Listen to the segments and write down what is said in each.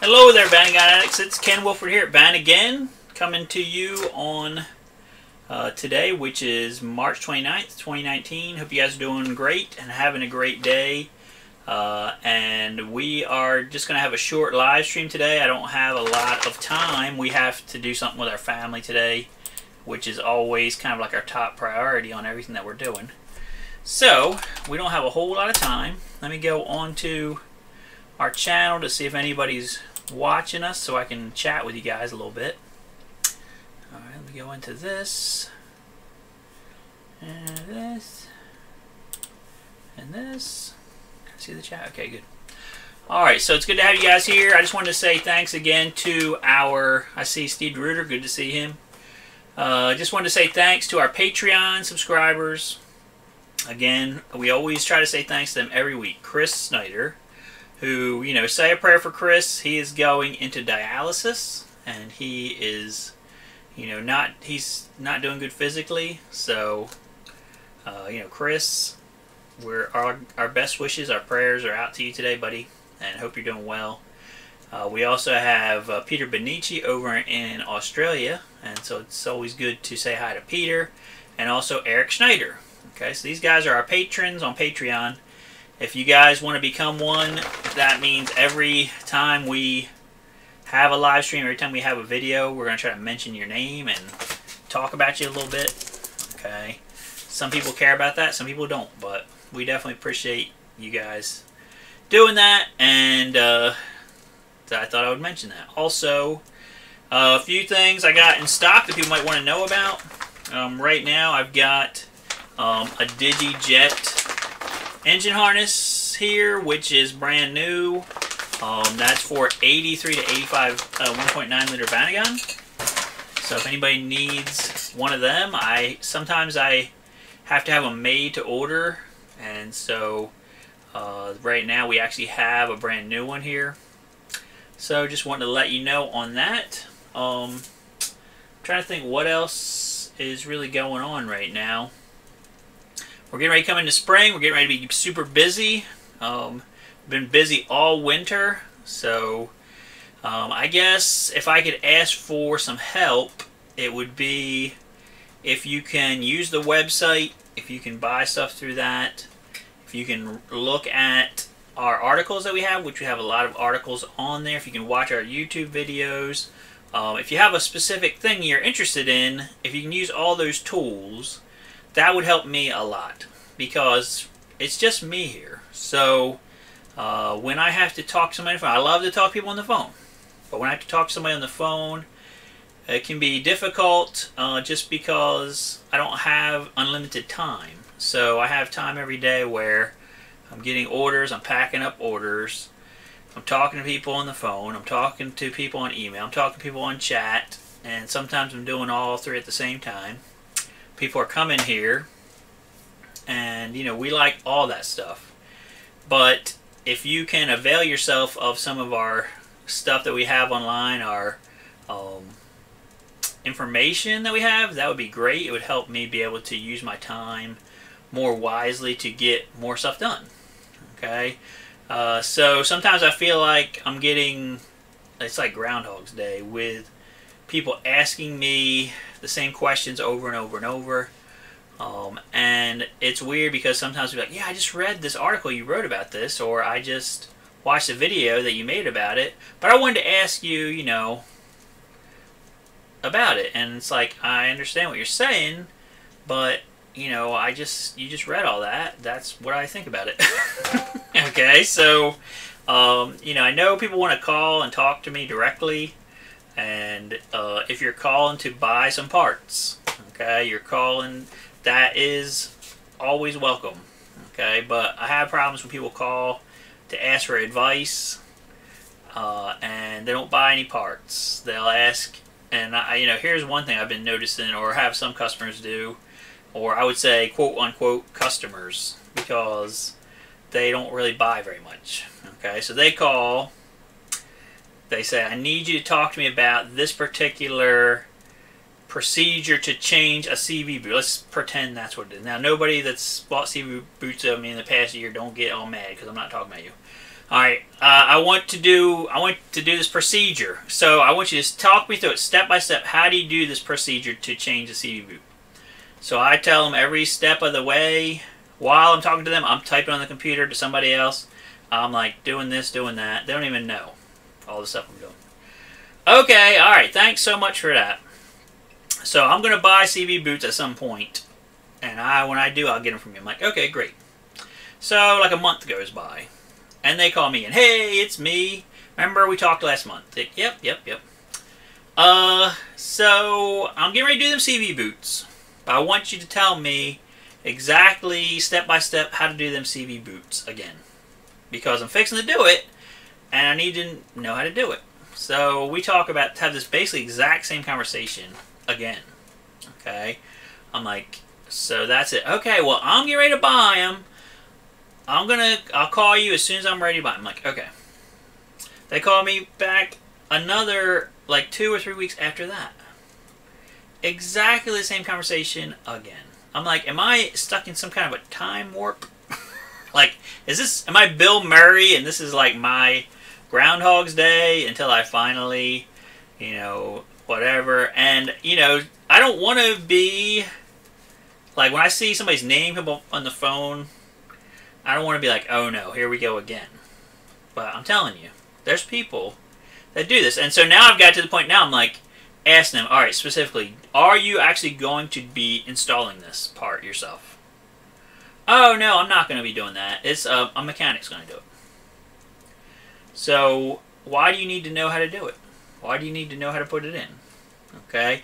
Hello there, Vanagon Addicts. It's Ken Wilford here at Vanagon, coming to you on today, which is March 29th, 2019. Hope you guys are doing great and having a great day. And we are just going to have a short live stream today. I don't have a lot of time. We have to do something with our family today, which is always kind of like our top priority on everything that we're doing. So, we don't have a whole lot of time. Let me go on to our channel to see if anybody's watching us so I can chat with you guys a little bit. Alright, let me go into this and this and this. See the chat? Okay, good. Alright, so it's good to have you guys here. I just wanted to say thanks again to I see Steve Reuter, good to see him. Just wanted to say thanks to our Patreon subscribers. Again, we always try to say thanks to them every week. Chris Snyder, who, you know, say a prayer for Chris. He is going into dialysis, and he is, you know, he's not doing good physically. So, you know, Chris, our best wishes, our prayers are out to you today, buddy, and hope you're doing well. We also have Peter Benici over in Australia, and so it's always good to say hi to Peter, and also Eric Schneider. Okay, so these guys are our patrons on Patreon. If you guys want to become one, that means every time we have a live stream, every time we have a video, we're going to try to mention your name and talk about you a little bit. Okay, some people care about that, some people don't, but we definitely appreciate you guys doing that, and I thought I would mention that. Also, a few things I got in stock that people might want to know about. Right now, I've got a DigiJet engine harness here, which is brand new. That's for 83 to 85 1.9 liter Vanagon. So if anybody needs one of them, sometimes I have to have them made to order, and so right now we actually have a brand new one here. So just wanted to let you know on that. Trying to think what else is really going on right now. We're getting ready to come into spring. We're getting ready to be super busy. Been busy all winter. So I guess if I could ask for some help, it would be if you can use the website, if you can buy stuff through that, if you can look at our articles that we have, which we have a lot of articles on there, if you can watch our YouTube videos. If you have a specific thing you're interested in, if you can use all those tools, that would help me a lot, because it's just me here. So when I have to talk to somebody on the phone, I love to talk to people on the phone, but when I have to talk to somebody on the phone, it can be difficult just because I don't have unlimited time. So I have time every day where I'm getting orders, I'm packing up orders, I'm talking to people on the phone, I'm talking to people on email, I'm talking to people on chat, and sometimes I'm doing all three at the same time. People are coming here, and you know, we like all that stuff. But if you can avail yourself of some of our stuff that we have online, our information that we have, that would be great. It would help me be able to use my time more wisely to get more stuff done. Okay, so sometimes I feel like I'm getting, it's like Groundhog's Day, with people asking me the same questions over and over and over. And it's weird because sometimes we're like, yeah, I just read this article you wrote about this, or I just watched a video that you made about it, but I wanted to ask you, you know, about it. And it's like, I understand what you're saying, but you know, you just read all that. That's what I think about it. Okay, so you know, I know people want to call and talk to me directly. And if you're calling to buy some parts, okay, you're calling, that is always welcome, okay? But I have problems when people call to ask for advice, and they don't buy any parts. They'll ask, and you know, here's one thing I've been noticing, or have some customers do, or I would say quote unquote customers, because they don't really buy very much. Okay, so they call. They say, I need you to talk to me about this particular procedure to change a CV boot. Let's pretend that's what it is. Now, nobody that's bought CV boots of me in the past year, don't get all mad because I'm not talking about you. All right, I want to do this procedure. So I want you to talk me through it step by step. How do you do this procedure to change the CV boot? So I tell them every step of the way. While I'm talking to them, I'm typing on the computer to somebody else. I'm like doing this, doing that. They don't even know all the stuff I'm doing. Okay, all right. Thanks so much for that. So I'm gonna buy CV boots at some point, and when I do, I'll get them from you. I'm like, okay, great. So like a month goes by. And they call me and, hey, it's me. Remember we talked last month? Yep. So I'm getting ready to do them CV boots. But I want you to tell me exactly, step by step, how to do them CV boots again. Because I'm fixing to do it, and I need to know how to do it. So we talk about, have this basically exact same conversation again. Okay? I'm like, so that's it. Okay, well, I'm getting ready to buy them. I'll call you as soon as I'm ready to buy them. I'm like, okay. They call me back another, like 2 or 3 weeks after that. Exactly the same conversation again. I'm like, am I stuck in some kind of a time warp? Like, am I Bill Murray and this is like my Groundhog's Day until I finally, whatever. And, I don't want to be, like, when I see somebody's name come up on the phone, I don't want to be like, oh no, here we go again. But I'm telling you, there's people that do this. And so now I've got to the point now I'm like, asking them, all right, specifically, are you actually going to be installing this part yourself? Oh no, I'm not going to be doing that. It's a mechanic's going to do it. So why do you need to know how to do it? Why do you need to know how to put it in? Okay?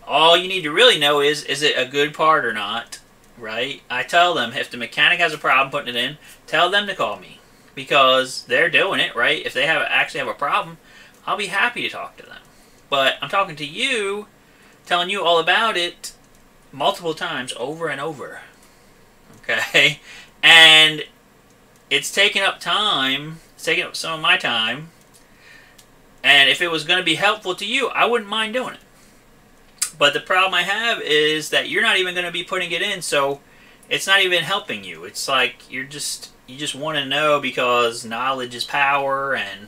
All you need to really know is it a good part or not? Right? I tell them, if the mechanic has a problem putting it in, tell them to call me. Because they're doing it, right? If they actually have a problem, I'll be happy to talk to them. But I'm talking to you, telling you all about it multiple times over and over. Okay? And it's taking up time. It's taking up some of my time. And if it was going to be helpful to you, I wouldn't mind doing it. But the problem I have is that you're not even going to be putting it in, so it's not even helping you. It's like you just want to know because knowledge is power, and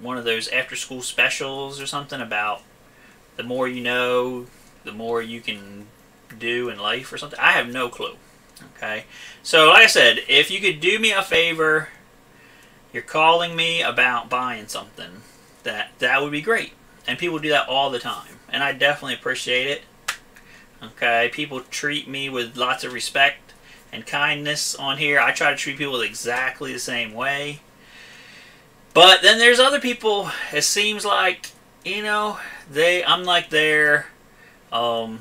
one of those after-school specials or something about the more you know, the more you can do in life or something. I have no clue. Okay, so like I said, if you could do me a favor, you're calling me about buying something, that would be great. And people do that all the time. And I definitely appreciate it. Okay, people treat me with lots of respect and kindness on here. I try to treat people exactly the same way. But then there's other people, it seems like, I'm like I'm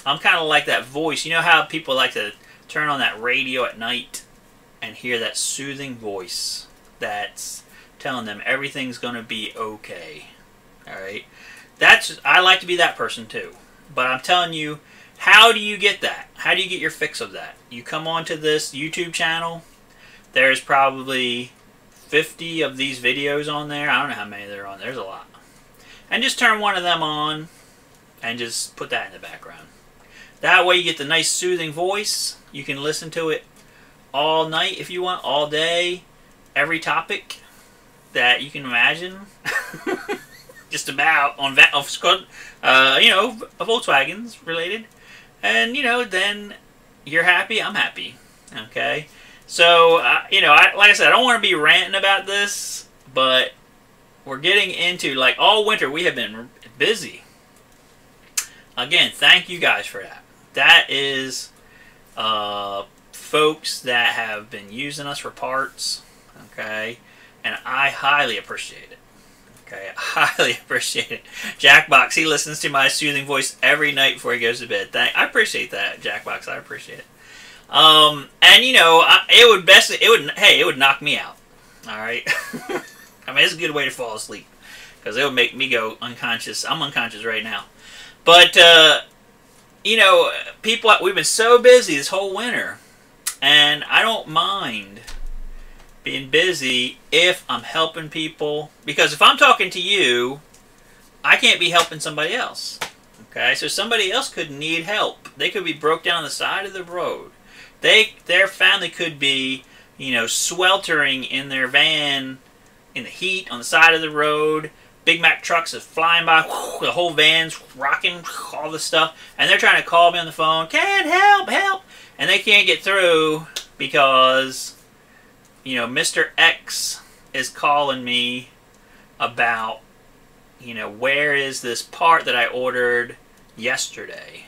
kind of like that voice. You know how people like to turn on that radio at night and hear that soothing voice that's telling them everything's going to be okay. Alright? I like to be that person too. But I'm telling you, how do you get that? How do you get your fix of that? You come onto this YouTube channel. There's probably 50 of these videos on there. I don't know how many there are on. There's a lot. And just turn one of them on and just put that in the background. That way you get the nice soothing voice. You can listen to it all night if you want, all day, every topic that you can imagine. Just about on Volkswagens related. And, then you're happy, I'm happy. Okay? So, like I said, I don't want to be ranting about this, but we're getting into, like, all winter we have been busy. Again, thank you guys for that. That is folks that have been using us for parts, okay? And I highly appreciate it. Okay, I highly appreciate it. Jackbox, he listens to my soothing voice every night before he goes to bed. I appreciate that, Jackbox. I appreciate it. And it would knock me out. All right. I mean, it's a good way to fall asleep because it would make me go unconscious. I'm unconscious right now. But people, we've been so busy this whole winter, and I don't mind being busy if I'm helping people, because if I'm talking to you, I can't be helping somebody else. Okay, so somebody else could need help. They could be broke down on the side of the road. Their family could be you know, sweltering in their van in the heat on the side of the road. Big Mac trucks are flying by. The whole van's rocking, all this stuff. And they're trying to call me on the phone. Can't help, help. And they can't get through because, you know, Mr. X is calling me about, you know, where is this part that I ordered yesterday?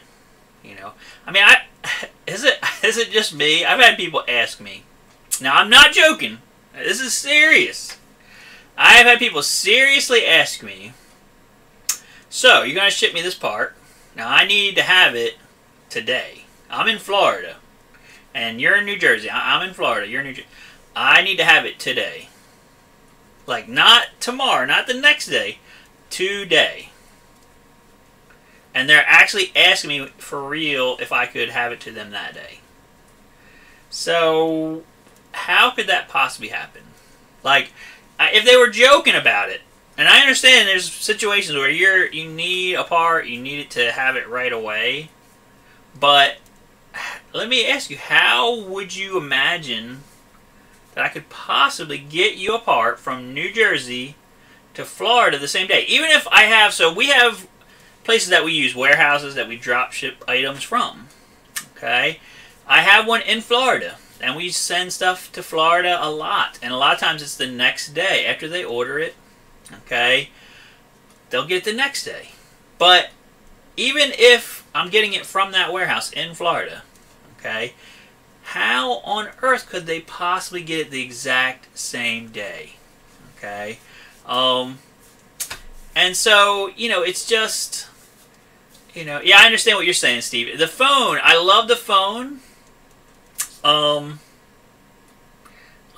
You know, I mean, is it just me? I've had people ask me. Now, I'm not joking. This is serious. I have had people seriously ask me, so, you're going to ship me this part. Now, I need to have it today. I'm in Florida, and you're in New Jersey. I'm in Florida. You're in New Jersey. I need to have it today. Like, not tomorrow, not the next day. Today. And they're actually asking me for real if I could have it to them that day. So, how could that possibly happen? Like, if they were joking about it, and I understand there's situations where you need a part, you need it to have it right away, but let me ask you, how would you imagine that I could possibly get you a part from New Jersey to Florida the same day? Even if I have, so we have places that we use, warehouses that we drop ship items from, okay? I have one in Florida. And we send stuff to Florida a lot. And a lot of times it's the next day after they order it. Okay? They'll get it the next day. But even if I'm getting it from that warehouse in Florida, okay, how on earth could they possibly get it the exact same day? Okay? And so, you know, it's just, you know, yeah, I understand what you're saying, Steve. The phone, I love the phone.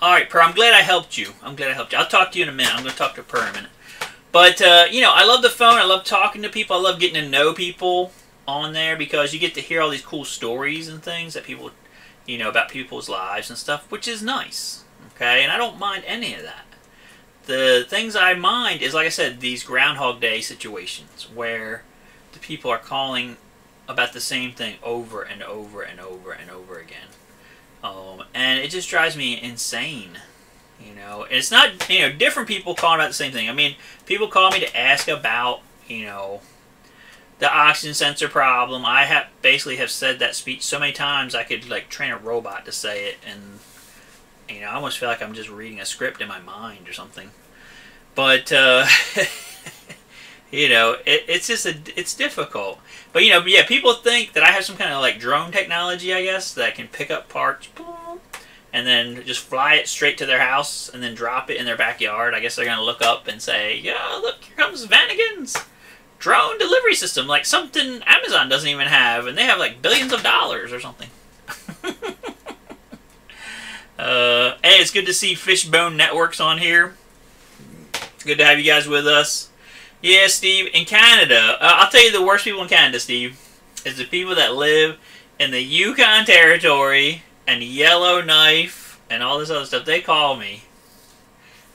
Alright, Per, I'm glad I helped you. I'm glad I helped you. I'll talk to you in a minute. I'm going to talk to Per in a minute. But, you know, I love the phone. I love talking to people. I love getting to know people on there because you get to hear all these cool stories and things that people, you know, about people's lives and stuff, which is nice. Okay? And I don't mind any of that. The things I mind is, like I said, these Groundhog Day situations where the people are calling about the same thing over and over and over and over again. And it just drives me insane, you know. And it's not, you know, different people calling about the same thing. I mean, people call me to ask about, you know, the oxygen sensor problem. I basically have said that speech so many times I could, like, train a robot to say it. And, you know, I almost feel like I'm just reading a script in my mind or something. But, you know, it's just, it's difficult. But, you know, yeah, people think that I have some kind of, like, drone technology, I guess, that can pick up parts, and then just fly it straight to their house, and then drop it in their backyard. I guess they're going to look up and say, yeah, look, here comes Vanagon's drone delivery system, like something Amazon doesn't even have, and they have, like, billions of dollars or something. Hey, it's good to see Fishbone Network's on here. It's good to have you guys with us. Yeah, Steve, in Canada, I'll tell you the worst people in Canada, Steve, is the people that live in the Yukon Territory and Yellowknife and all this other stuff. They call me,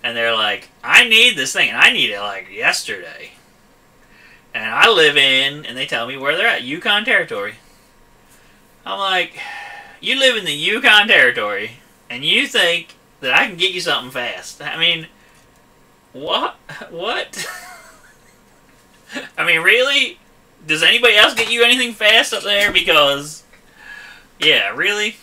and they're like, I need this thing, and I need it, like, yesterday. And I live in, and they tell me where they're at, Yukon Territory. I'm like, you live in the Yukon Territory, and you think that I can get you something fast. I mean, what? What? I mean, really? Does anybody else get you anything fast up there? Because, yeah, really?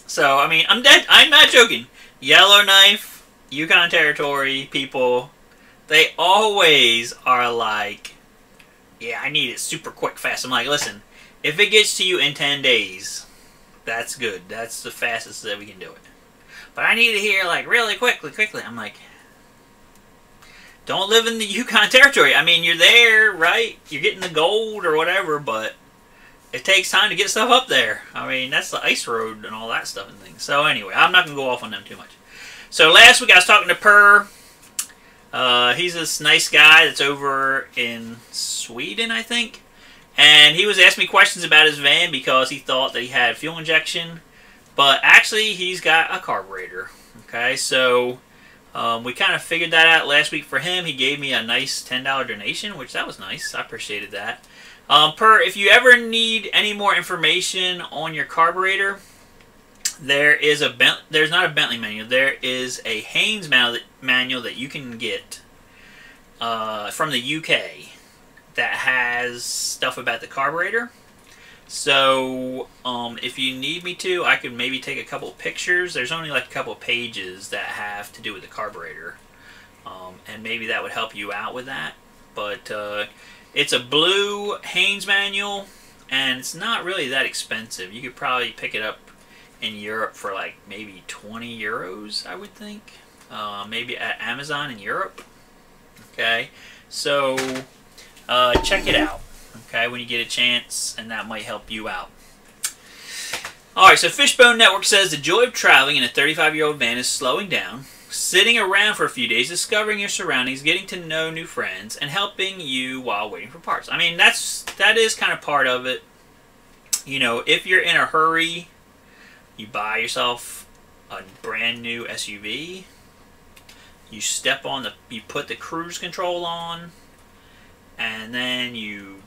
So, I mean, I'm not joking. Yellowknife, Yukon Territory people, they always are like, yeah, I need it super quick, fast. I'm like, listen, if it gets to you in 10 days, that's good. That's the fastest that we can do it. But I need it here, like, really quickly. I'm like, don't live in the Yukon Territory. I mean, you're there, right? You're getting the gold or whatever, but it takes time to get stuff up there. I mean, that's the ice road and all that stuff and things. So anyway, I'm not going to go off on them too much. So last week I was talking to Per. He's this nice guy that's over in Sweden, I think. And he was asking me questions about his van because he thought that he had fuel injection. But actually, he's got a carburetor. Okay, so we kind of figured that out last week for him. He gave me a nice $10 donation, which that was nice. I appreciated that. Per, if you ever need any more information on your carburetor, there's not a Bentley manual. There is a Haynes manual that you can get from the UK that has stuff about the carburetor. So if you need me to, I could maybe take a couple of pictures. There's only like a couple of pages that have to do with the carburetor, and maybe that would help you out with that. But it's a blue Haynes manual, and it's not really that expensive. You could probably pick it up in Europe for like maybe 20 euros, I would think. Maybe at Amazon in Europe. Okay, so check it out, okay, when you get a chance, and that might help you out. Alright, so Fishbone Network says the joy of traveling in a 35-year-old van is slowing down, sitting around for a few days, discovering your surroundings, getting to know new friends, and helping you while waiting for parts. I mean, that is kind of part of it. You know, if you're in a hurry, you buy yourself a brand new SUV, you put the cruise control on, and then you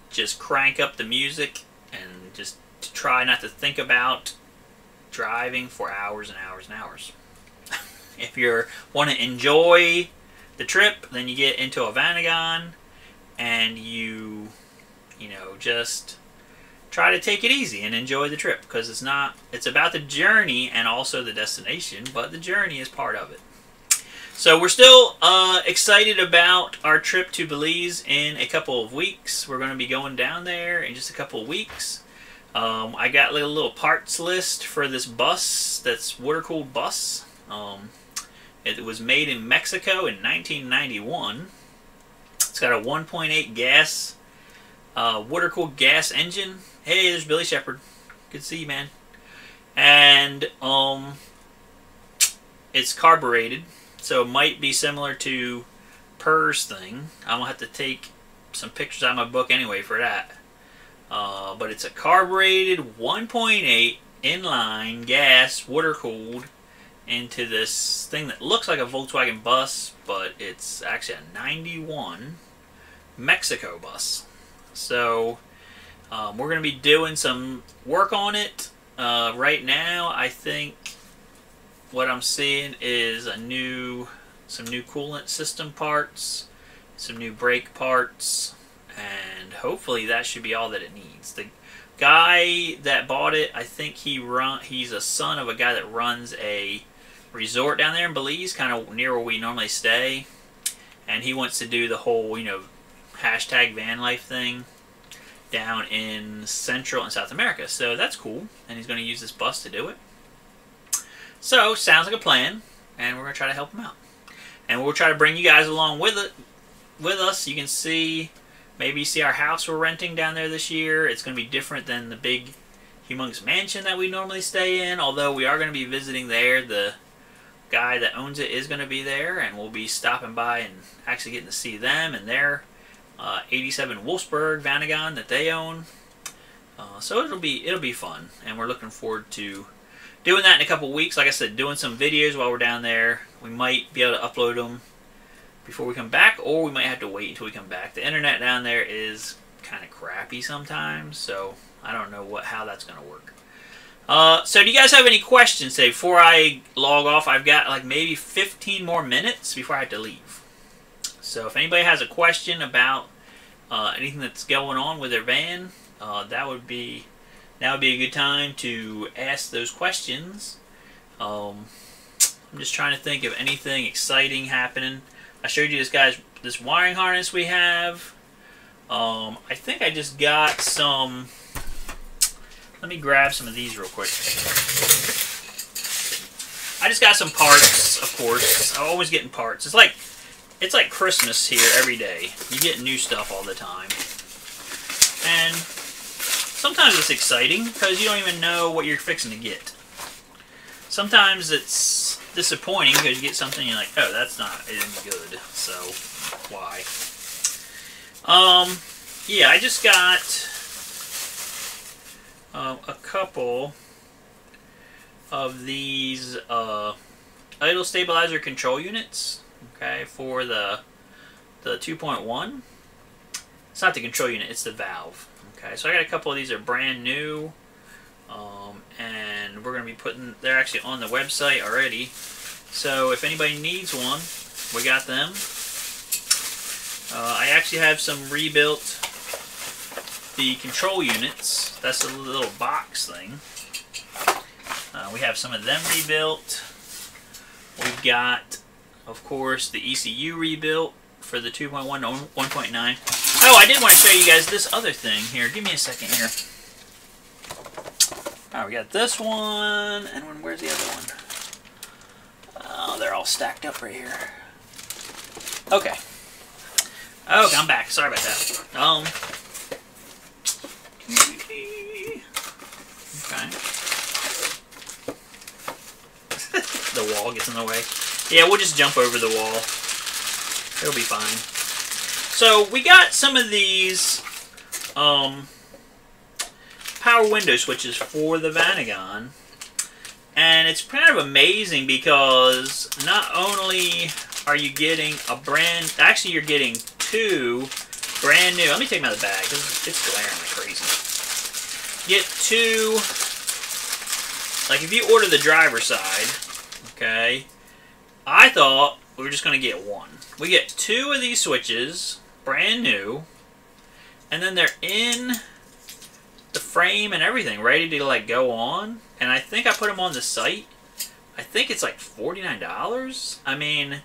just crank up the music and just try not to think about driving for hours and hours and hours. If you want to enjoy the trip, then you get into a Vanagon and you know, just try to take it easy and enjoy the trip, because it's about the journey and also the destination, but the journey is part of it. So we're still excited about our trip to Belize in a couple of weeks. We're going to be going down there in just a couple of weeks. I got a little parts list for this bus, that's water-cooled bus. It was made in Mexico in 1991. It's got a 1.8 gas, water-cooled gas engine. Hey, there's Billy Shepard. Good to see you, man. And it's carbureted, so it might be similar to PERS thing. I'm going to have to take some pictures out of my book anyway for that. But it's a carbureted 1.8 inline gas, water-cooled, into this thing that looks like a Volkswagen bus, but it's actually a 91 Mexico bus. So we're going to be doing some work on it. Right now, I think what I'm seeing is some new coolant system parts, some new brake parts, and hopefully that should be all that it needs. The guy that bought it, I think he's a son of a guy that runs a resort down there in Belize, kind of near where we normally stay, and he wants to do the whole, you know, hashtag van life thing down in Central and South America. So that's cool, and he's going to use this bus to do it. So sounds like a plan, and we're going to try to help him out, and we'll try to bring you guys along with us. You can see, maybe see our house we're renting down there this year. It's going to be different than the big humongous mansion that we normally stay in, although we are going to be visiting there. The guy that owns it is going to be there, and we'll be stopping by and actually getting to see them and their 87 Wolfsburg Vanagon that they own. So it'll be fun, and we're looking forward to doing that in a couple weeks. Like I said, doing some videos while we're down there. We might be able to upload them before we come back, or we might have to wait until we come back. The internet down there is kind of crappy sometimes, so I don't know how that's going to work. So do you guys have any questions today? Before I log off, I've got like maybe 15 more minutes before I have to leave. So if anybody has a question about anything that's going on with their van, that would be a good time to ask those questions. I'm just trying to think of anything exciting happening. I showed you this wiring harness we have. I think I just got some. Let me grab some of these real quick. I just got some parts, of course. I'm always getting parts. It's like Christmas here every day. You get new stuff all the time. And sometimes it's exciting because you don't even know what you're fixing to get. Sometimes it's disappointing because you get something and you're like, oh, it isn't good. So why? Yeah, I just got a couple of these idle stabilizer control units, okay, for the 2.1. It's not the control unit, it's the valve. Okay, so I got a couple of these that are brand new. and we're going to be putting, they're actually on the website already. So if anybody needs one, we got them. I actually have some rebuilt the control units. That's a little box thing. We have some of them rebuilt. We've got, of course, the ECU rebuilt for the 2.1 to 1.9. Oh, I did want to show you guys this other thing here. Give me a second here. Alright, we got this one, and where's the other one? Oh, they're all stacked up right here. Okay. Okay, I'm back. Sorry about that. Okay. The wall gets in the way. Yeah, we'll just jump over the wall. It'll be fine. So, we got some of these power window switches for the Vanagon. And it's kind of amazing because not only are you getting a brand... Actually, you're getting two brand new... Let me take them out of the bag because it's glaring like crazy. Get two... Like, if you order the driver's side, okay, I thought we were just going to get one. We get two of these switches, brand new, and then they're in the frame and everything, ready to, like, go on. And I think I put them on the site. I think it's like $49. I mean,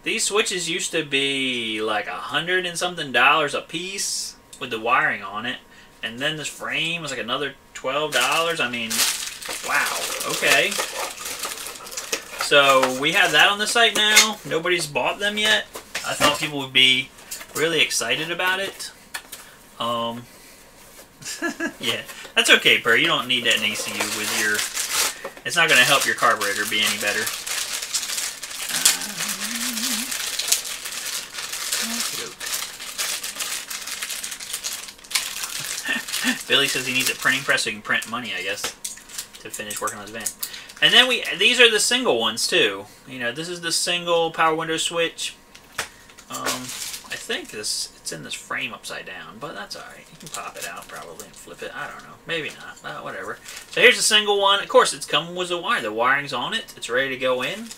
these switches used to be like $100 and something a piece with the wiring on it. And then this frame was like another $12. I mean, wow. Okay. So we have that on the site now. Nobody's bought them yet. I thought people would be really excited about it. Yeah, that's okay, Per. You don't need that in ECU with your... It's not going to help your carburetor be any better. Billy says he needs a printing press so he can print money, I guess, to finish working on his van. And then these are the single ones, too. You know, this is the single power window switch. I think it's in this frame upside down, but that's alright. You can pop it out probably and flip it. I don't know. Maybe not. Whatever. So here's a single one. Of course, it's coming with a wire. The wiring's on it. It's ready to go in.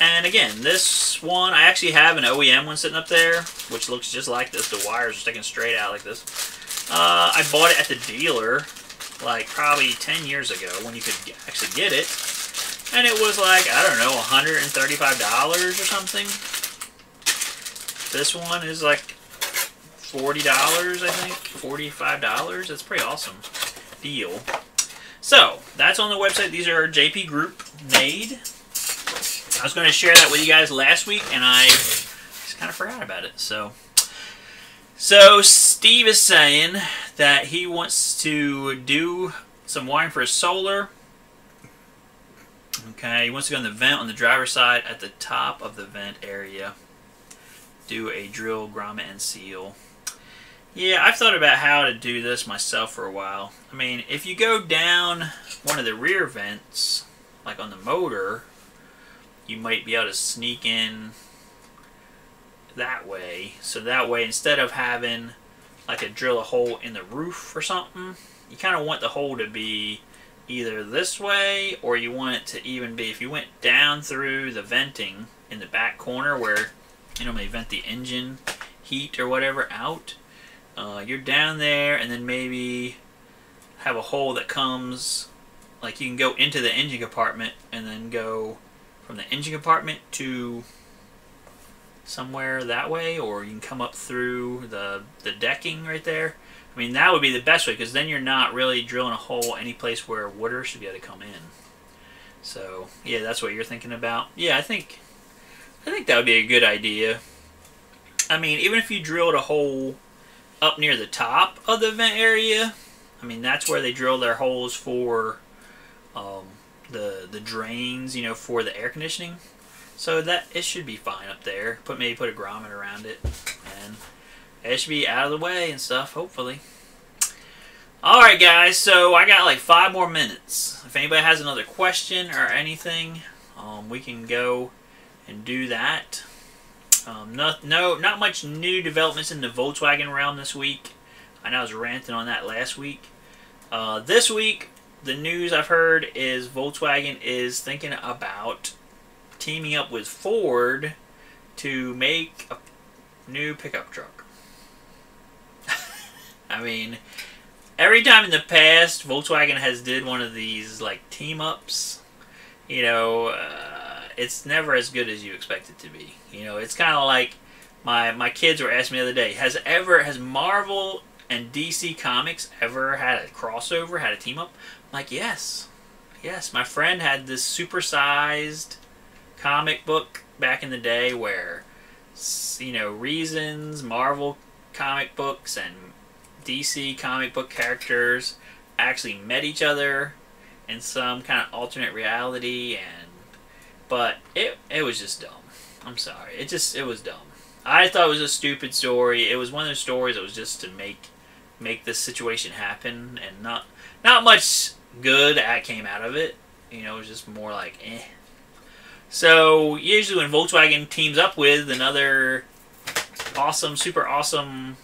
And again, this one, I actually have an OEM one sitting up there, which looks just like this. The wires are sticking straight out like this. I bought it at the dealer, like probably 10 years ago when you could actually get it. And it was like, I don't know, $135 or something. This one is like $40, I think. $45. That's pretty awesome deal. So, that's on the website. These are JP Group made. I was going to share that with you guys last week, and I just kind of forgot about it. So Steve is saying that he wants to do some wiring for his solar. Okay, he wants to go in the vent on the driver's side at the top of the vent area. Do a drill, grommet, and seal. Yeah, I've thought about how to do this myself for a while. I mean, if you go down one of the rear vents, like on the motor, you might be able to sneak in that way. So that way, instead of having like a drill a hole in the roof or something, you kind of want the hole to be either this way, or you want it to even be, if you went down through the venting in the back corner where you normally vent the engine heat or whatever out, you're down there, and then maybe have a hole that comes, like you can go into the engine compartment and then go from the engine compartment to somewhere that way, or you can come up through the decking right there. I mean, that would be the best way, because then you're not really drilling a hole any place where water should be able to come in. So yeah, that's what you're thinking about. Yeah, I think that would be a good idea. I mean, even if you drilled a hole up near the top of the vent area, I mean, that's where they drill their holes for the drains, you know, for the air conditioning. So that it should be fine up there. Maybe put a grommet around it, and it should be out of the way and stuff, hopefully. Alright guys, so I got like 5 more minutes. If anybody has another question or anything, we can go and do that. Not much new developments in the Volkswagen realm this week. I know I was ranting on that last week. This week, the news I've heard is Volkswagen is thinking about teaming up with Ford to make a new pickup truck. I mean, every time in the past Volkswagen has did one of these like team ups, you know, it's never as good as you expect it to be. You know, it's kind of like my kids were asking me the other day, has Marvel and DC Comics ever had a crossover, had a team up? I'm like, yes. Yes, my friend had this supersized comic book back in the day where, you know, Reasons, Marvel comic books, and DC comic book characters actually met each other in some kind of alternate reality, but it was just dumb. I'm sorry. It was dumb. I thought it was a stupid story. It was one of those stories that was just to make this situation happen, and not much good came out of it. You know, it was just more like, eh. So usually when Volkswagen teams up with another awesome, super awesome,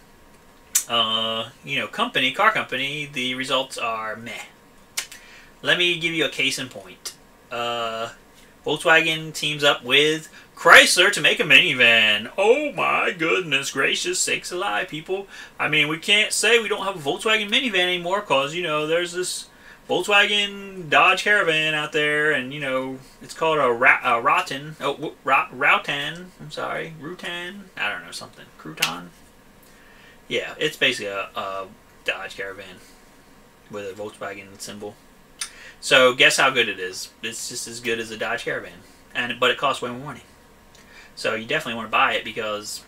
you know, car company, the results are meh. Let me give you a case in point. Volkswagen teams up with Chrysler to make a minivan. Oh my goodness gracious sakes alive, people. I mean, we can't say we don't have a Volkswagen minivan anymore because, you know, there's this Volkswagen Dodge Caravan out there, and, you know, it's called a Rutan. I'm sorry. Rutan? I don't know, something. Crouton? Yeah, it's basically a Dodge Caravan with a Volkswagen symbol. So guess how good it is. It's just as good as a Dodge Caravan, but it costs way more money. So you definitely want to buy it because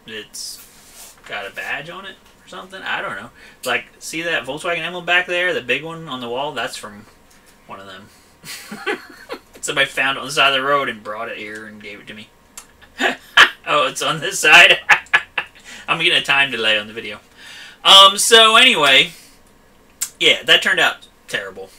it's got a badge on it or something. I don't know. Like, see that Volkswagen emblem back there, the big one on the wall? That's from one of them. Somebody found it on the side of the road and brought it here and gave it to me. Oh, it's on this side. I'm getting a time delay on the video. So anyway, yeah, that turned out terrible.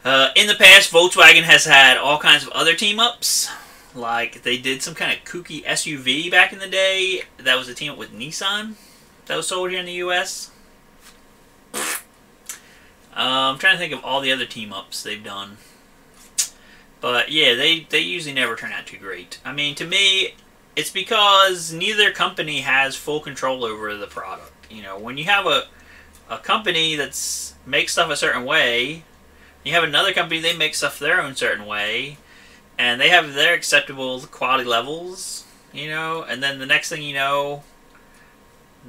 In the past, Volkswagen has had all kinds of other team-ups. Like, they did some kind of kooky SUV back in the day. That was a team-up with Nissan that was sold here in the U.S. I'm trying to think of all the other team-ups they've done. But, yeah, they usually never turn out too great. I mean, to me, it's because neither company has full control over the product. You know, when you have a company that makes stuff a certain way, you have another company, they make stuff their own certain way, and they have their acceptable quality levels, you know, and then the next thing you know,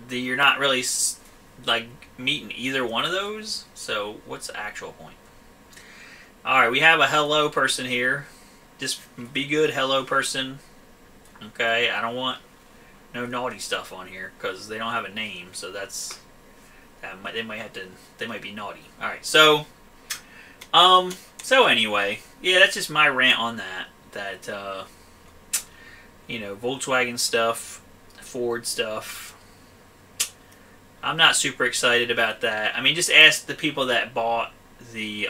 you're not really, like, meeting either one of those, so what's the actual point? Alright, we have a hello person here. Just be good, hello person. Okay, I don't want no naughty stuff on here, because they don't have a name, so they might be naughty. Alright, so anyway, yeah, that's just my rant on that, you know, Volkswagen stuff, Ford stuff. I'm not super excited about that. I mean, just ask the people that bought the,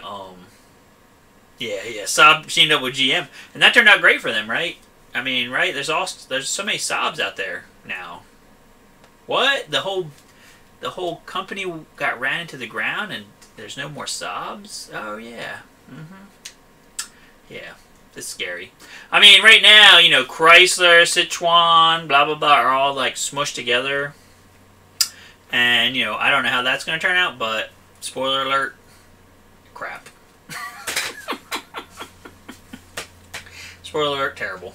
Saab teamed up with GM, and that turned out great for them, right? I mean, right? There's so many Saabs out there now. What? The whole company got ran into the ground, and there's no more Saabs? Oh, yeah. Yeah, it's scary. I mean, right now, you know, Chrysler, Citroën, blah, blah, blah, are all, like, smushed together. And, you know, I don't know how that's going to turn out, but, spoiler alert, crap. Spoiler alert, terrible.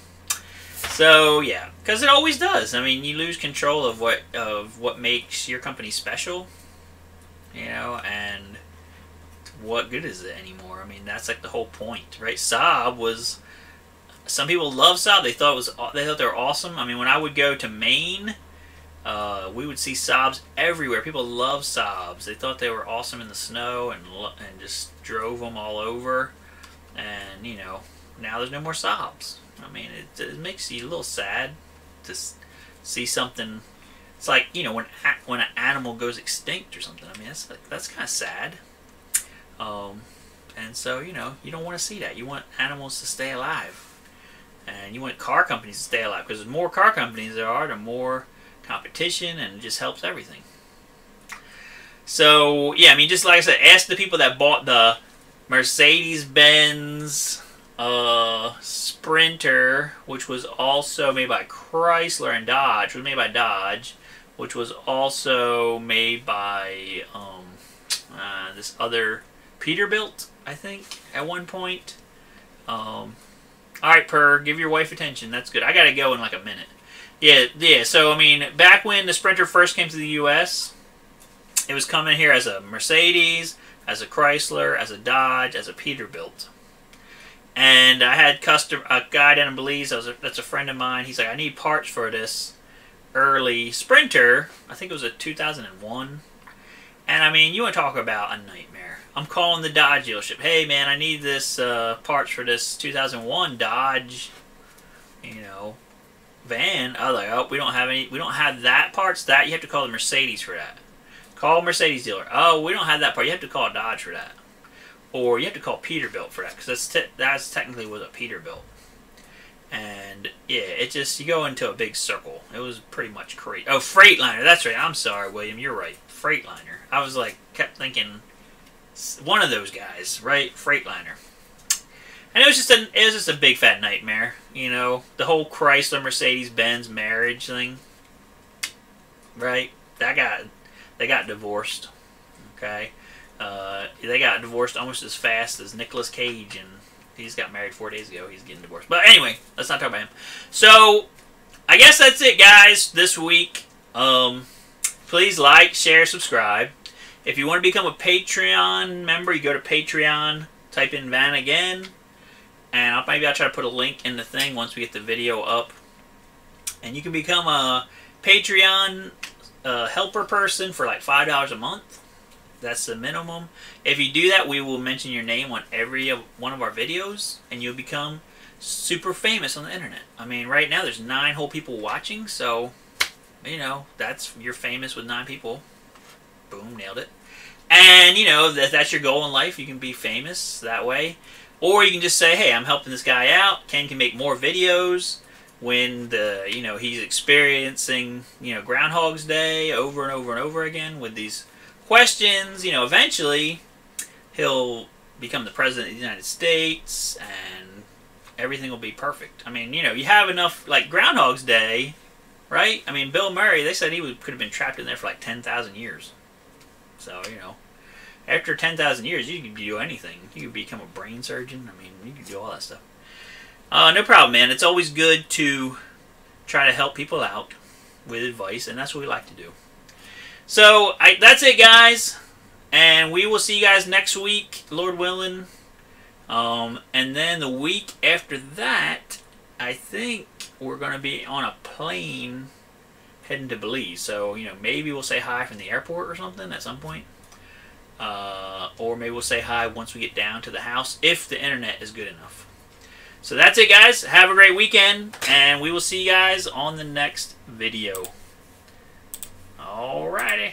So, yeah, because it always does. I mean, you lose control of what makes your company special, you know, and what good is it anymore? I mean, that's like the whole point, right? Saab was, some people love Saab. They thought they were awesome. I mean, when I would go to Maine, we would see Saabs everywhere. People love Saabs. They thought they were awesome in the snow and just drove them all over. And, you know, now there's no more Saabs. I mean, it makes you a little sad to see something. It's like, you know, when an animal goes extinct or something. I mean, that's kind of sad. And so, you know, you don't want to see that. You want animals to stay alive. And you want car companies to stay alive. Because the more car companies there are, the more competition, and it just helps everything. So, yeah, I mean, just like I said, ask the people that bought the Mercedes-Benz Sprinter, which was also made by Chrysler and Dodge. It was made by Dodge, which was also made by this other Peterbilt, I think, at one point. Alright, Per, give your wife attention. That's good. I gotta go in like a minute. Yeah, so, I mean, back when the Sprinter first came to the U.S., it was coming here as a Mercedes, as a Chrysler, as a Dodge, as a Peterbilt. And I had a guy down in Belize, that's a friend of mine. He's like, I need parts for this early Sprinter. I think it was a 2001. And I mean, you want to talk about a nightmare. I'm calling the Dodge dealership. Hey man, I need this parts for this 2001 Dodge, van. I was like, oh, we don't have that parts. That you have to call the Mercedes for that. Call Mercedes dealer. Oh, we don't have that part. You have to call Dodge for that. Or you have to call Peterbilt for that, because that's technically was a Peterbilt. And yeah, it just, you go into a big circle. It was pretty much crazy. Oh, Freightliner. That's right. I'm sorry, William. You're right. Freightliner. I was like, kept thinking one of those guys, right? Freightliner. And it was just a big fat nightmare. The whole Chrysler Mercedes-Benz marriage thing. Right? They got divorced. Okay? They got divorced almost as fast as Nicolas Cage, and he just got married 4 days ago. He's getting divorced. But anyway, let's not talk about him. So, I guess that's it, guys, this week. Please like, share, subscribe. If you want to become a Patreon member, you go to Patreon, type in Vanagon, and maybe I'll try to put a link in the thing once we get the video up. And you can become a Patreon helper person for like $5 a month. That's the minimum. If you do that, we will mention your name on every one of our videos, and you'll become super famous on the internet. I mean, right now there's 9 whole people watching, so you're famous with 9 people. Boom, nailed it. And that's your goal in life. You can be famous that way, or you can just say, hey, I'm helping this guy out. Ken can make more videos when he's experiencing Groundhog's Day over and over and over again with these questions. Eventually he'll become the president of the United States and everything will be perfect. I mean, you have enough, like Groundhog's Day, right? I mean, Bill Murray, they said he could have been trapped in there for like 10,000 years. So, after 10,000 years, you can do anything. You can become a brain surgeon. I mean, you can do all that stuff. No problem, man. It's always good to try to help people out with advice, and that's what we like to do. So, that's it, guys. And we will see you guys next week, Lord willing. And then the week after that, I think we're going to be on a plane heading to Belize. So, maybe we'll say hi from the airport or something at some point. Or maybe we'll say hi once we get down to the house, if the internet is good enough. So that's it, guys. Have a great weekend, and we will see you guys on the next video. Alrighty.